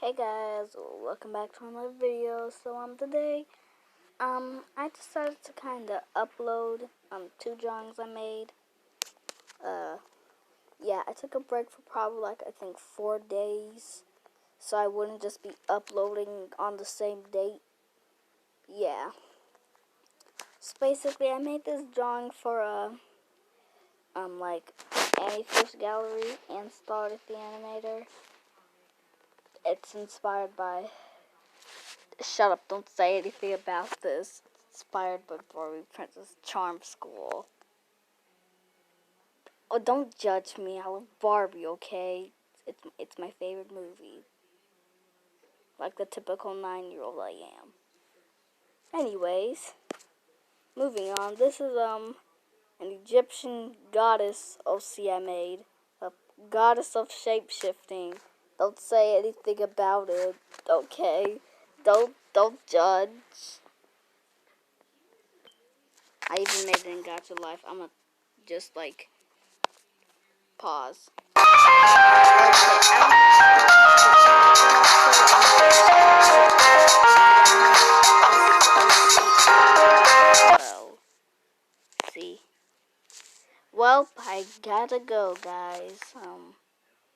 Hey guys, welcome back to another video. So today I decided to kinda upload two drawings I made. Yeah, I took a break for probably like I think 4 days, so I wouldn't just be uploading on the same date. Yeah. So basically I made this drawing for like Annie First Gallery and started the animator. It's inspired by Shut up, don't say anything about this. It's inspired by Barbie Princess Charm School. Oh, don't judge me. I love Barbie, okay? It's my favorite movie. Like the typical 9-year-old I am. Anyways, moving on. This is an Egyptian goddess OC I made. A goddess of shape-shifting. Don't say anything about it, okay? Don't judge. I even made it in Gotcha Life. I'm gonna just like pause. See. Well, I gotta go, guys.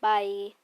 Bye.